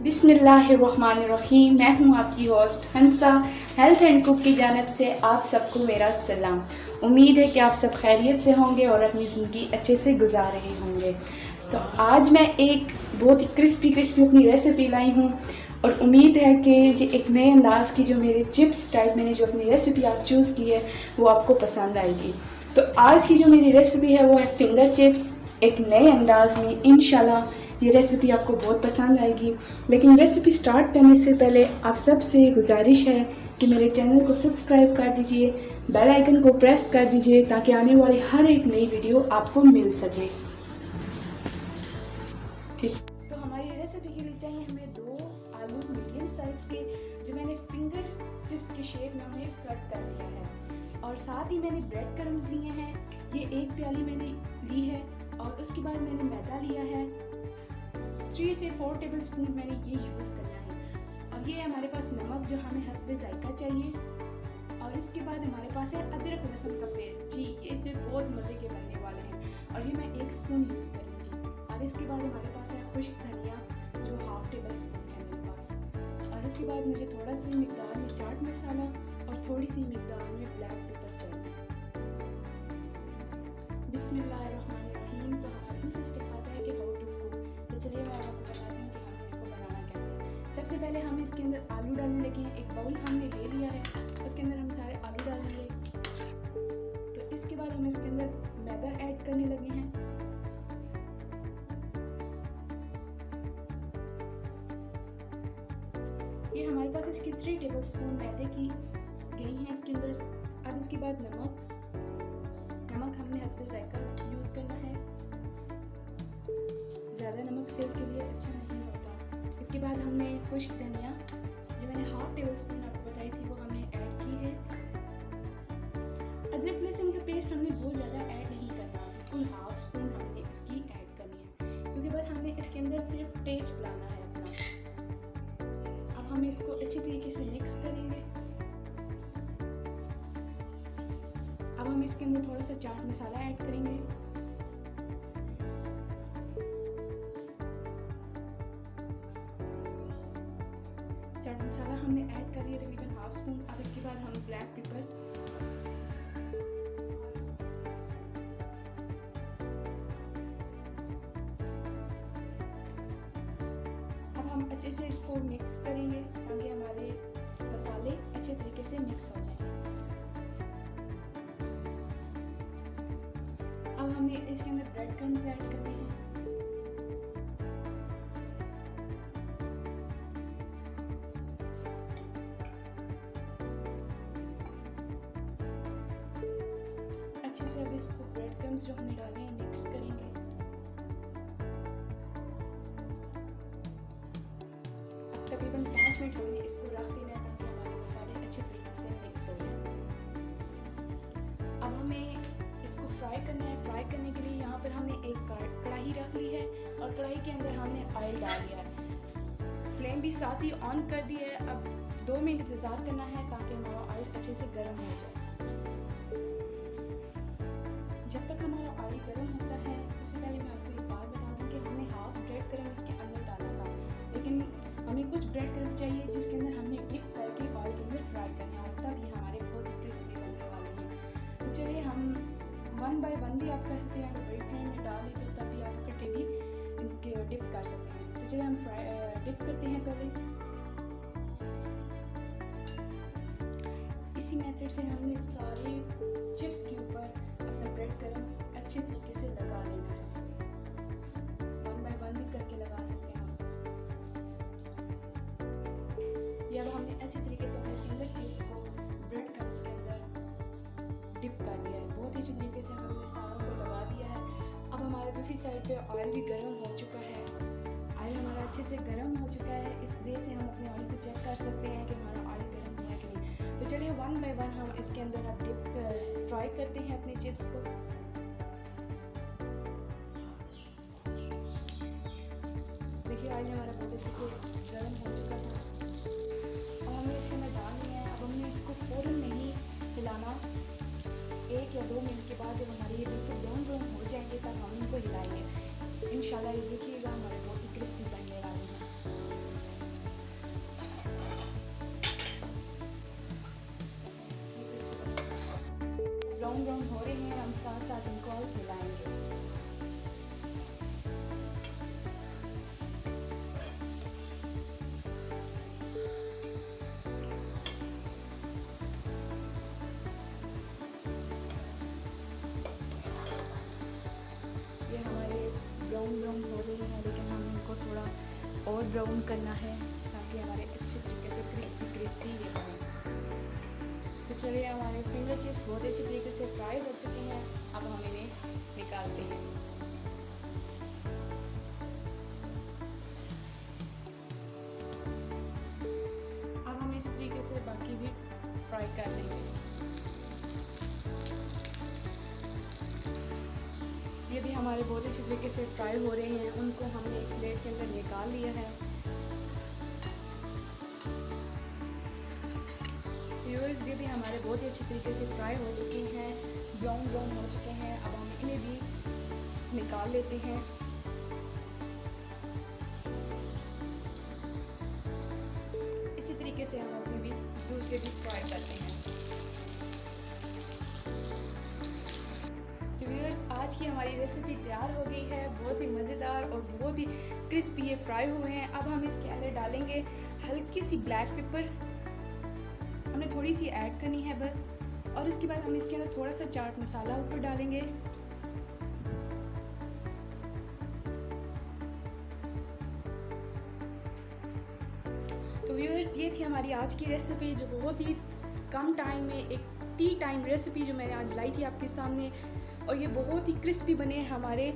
बिस्मिल्लाहिर्रहमानिर्रहीम। मैं हूँ आपकी host Hansa. Health and cook की जानिब से आप सबको मेरा सलाम। उम्मीद है कि आप सब खैरियत से होंगे और अपनी ज़िंदगी अच्छे से गुजार रहे होंगे। तो आज मैं एक बहुत ही क्रिस्पी अपनी रेसिपी लाई हूँ और उम्मीद है कि ये एक नए अंदाज़ की जो मेरे चिप्स टाइप मैंने जो अपनी रेसिपी आज चूज़ की है वो आपको पसंद आएगी। तो आज की जो मेरी रेसिपी है वो है फिंगर चिप्स, एक नए अंदाज में। इंशाल्लाह ये रेसिपी आपको बहुत पसंद आएगी। लेकिन रेसिपी स्टार्ट करने से पहले आप सबसे गुजारिश है कि मेरे चैनल को सब्सक्राइब कर दीजिए, बेल आइकन को प्रेस कर दीजिए ताकि आने वाली हर एक नई वीडियो आपको मिल सके। ठीक, तो हमारी रेसिपी के लिए चाहिए हमें 2 आलू मीडियम साइज़ के, जो मैंने फिंगर चिप्स के शेप में उन्हें कट कर लिया है। और साथ ही मैंने ब्रेड क्रम्स लिए हैं, ये 1 प्याली मैंने ली है। और उसके बाद मैंने मैदा लिया है, 3 से 4 टेबल स्पून मैंने ये यूज़ करना है। और ये हमारे पास नमक जो हमें हस्बे जायका चाहिए। और इसके बाद हमारे पास है अदरक लहसुन का पेस्ट। जी, ये इससे बहुत मज़े के बनने वाले हैं और ये मैं 1 स्पून यूज़ करूँगी। और इसके बाद हमारे पास है खुश्क धनिया जो 1/2 टेबल स्पून है मेरे पास। और उसके बाद मुझे थोड़ा सी मिकदार में चाट मसाला और थोड़ी सी मिकदार में ब्लैक पेपर चाहिए। बिस्मिल्लाहिर्रहमानिर्रहीम। तो हमारा दूसरा स्टेप आता है कि हाउ टू कुक। तो चलिए मैं आपको बताती हूँ कि हमें इसको बनाना कैसे। सबसे पहले हम इसके अंदर आलू डालने लगे हैं। एक बाउल हमने ले लिया है, उसके अंदर हम सारे आलू डालेंगे। तो इसके बाद हम इसके अंदर मैदा ऐड करने लगे हैं। ये हमारे पास इसकी 3 टेबल स्पून मैदे की गई हैं इसके अंदर। अब इसके बाद नमक हमने हस्बे जायका यूज़ करना है। ज़्यादा नमक सेहत के लिए अच्छा नहीं होता। इसके बाद हमने खुश्क धनिया जो मैंने 1/2 टेबल स्पून आपको बताई थी वो हमने ऐड की है। अदरक लहसुन का पेस्ट हमने बहुत ज़्यादा ऐड नहीं करना, बिल्कुल 1/2 स्पून हमने इसकी ऐड करनी है, क्योंकि बस हमने इसके अंदर सिर्फ टेस्ट लाना है अपना। अब हम इसको अच्छी तरीके से मिक्स करेंगे। अब हम इसके अंदर थोड़ा सा चाट मसाला ऐड करेंगे। चाट मसाला हमने ऐड कर लिया तकरीबन 1/2 स्पून। अब इसके बाद हम ब्लैक पेपर, अब हम अच्छे से इसको मिक्स करेंगे ताकि हमारे मसाले अच्छे तरीके से मिक्स हो जाएं। अब हमने इसके अंदर ब्रेड क्रम्स ऐड करने हैं। अच्छे से अब इसको ब्रेड क्रम्स जो हमने डाले हैं मिक्स करेंगे। अब तकरीबन 5 मिनट हमने इसको रख देना है ताकि हमारे मसाले अच्छे तरीके से मिक्स हो जाएं। अब हमें इसको फ्राई करना है। फ्राई करने के लिए यहाँ पर हमने एक कढ़ाई रख ली है और कढ़ाई के अंदर हमने ऑयल डाल दिया है। फ्लेम भी साथ ही ऑन कर दी है। अब 2 मिनट इंतज़ार करना है ताकि हमारा ऑयल अच्छे से गर्म हो जाए। जब तक हमारा ऑयल गर्म होता है, इससे पहले मैं आपको एक बात बता दूं कि हमने 1/2 ब्रेड क्रम्ब इसके अंदर डाला था, लेकिन हमें कुछ ब्रेड क्रम्ब चाहिए जिसके अंदर हमने डिप करके ऑयल के अंदर फ्राई करना है, तब ये हमारे बहुत ही क्रिस्पी बनने वाले हैं। तो चलिए हम 1 बाय 1 भी आप कर सकते हैं। अगर ब्रेड क्रम्ब में डालें तो तभी आप इकट्ठे भी इनके डिप कर सकते हैं। तो चलिए हम डिप करते हैं पहले। इसी मेथड से हमने सारे चिप्स के ऊपर अपना ब्रेड क्रम्ब अच्छे तरीके से लगा लेना है। 1 बाय 1 भी करके लगा सकते हैं आप। ये अब हमने अच्छे तरीके से अपने फिंगर चिप्स को ब्रेड क्रम्ब्स के अंदर डिप कर दिया है। बहुत ही अच्छे तरीके से हमने सारों को लगा दिया है। अब हमारे दूसरी साइड पे ऑयल भी गर्म हो चुका है। ऑयल हमारा अच्छे से गर्म हो चुका है। इस वे से हम अपने ऑयल को चेक कर सकते हैं कि हमारा ऑयल गर्म हुआ है कि नहीं। तो चलिए 1 बाय 1 हम इसके अंदर अब डिप फ्राई करते हैं अपने चिप्स को। देखिए ऑयल हमारा बहुत अच्छे से गर्म हो चुका था। अब हमने इसके अंदर डालनी है। अब हमने इसको फ़ौरन नहीं हिलाना। 1 या 2 मिनट के बाद जब हमारे ये बिल्कुल ब्राउन हो जाएंगे तब हम इनको हिलाएंगे। इंशाल्लाह ये देखिएगा हमारे बहुत ही क्रिस्पी बनने वाले हैं। और ब्राउन करना है ताकि हमारे अच्छे तरीके से क्रिस्पी ये बने। तो चलिए हमारे फिंगर चिप्स बहुत अच्छे तरीके से फ्राई हो चुके हैं, अब हम इन्हें निकालते हैं। अब हम इसी तरीके से बाकी भी फ्राई कर लेंगे। ये भी हमारे बहुत अच्छे तरीके से फ्राई हो रहे हैं, उनको हमने एक प्लेट के अंदर निकाल लिया है। व्यूअर्स, ये भी हमारे बहुत ही अच्छे तरीके से फ्राई हो चुके हैं, ब्राउन हो चुके हैं। अब हम इन्हें भी निकाल लेते हैं। इसी तरीके से हम अपने भी दूसरे भी फ्राई करते हैं। तो व्यूअर्स, आज की हमारी रेसिपी तैयार हो गई है, बहुत ही मज़ेदार और बहुत ही क्रिस्पी ये फ्राई हुए हैं। अब हम इसके अंदर डालेंगे हल्की सी ब्लैक पेपर, हमने थोड़ी सी ऐड करनी है बस, और इसके बाद हम इसके अंदर थोड़ा सा चाट मसाला ऊपर डालेंगे। तो व्यूअर्स, ये थी हमारी आज की रेसिपी, जो बहुत ही कम टाइम में एक टी टाइम रेसिपी जो मैंने आज लाई थी आपके सामने, और ये बहुत ही क्रिस्पी बने हमारे।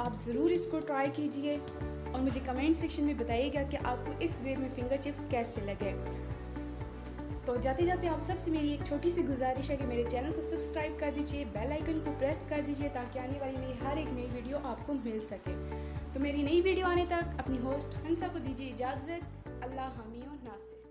आप ज़रूर इसको ट्राई कीजिए और मुझे कमेंट सेक्शन में बताइएगा कि आपको इस वे में फिंगर चिप्स कैसे लगे। तो जाते जाते आप सबसे मेरी एक छोटी सी गुजारिश है कि मेरे चैनल को सब्सक्राइब कर दीजिए, बेल आइकन को प्रेस कर दीजिए ताकि आने वाली मेरी हर एक नई वीडियो आपको मिल सके। तो मेरी नई वीडियो आने तक अपनी होस्ट हंसा को दीजिए इजाज़त। अल्लाह हामी और नासिर।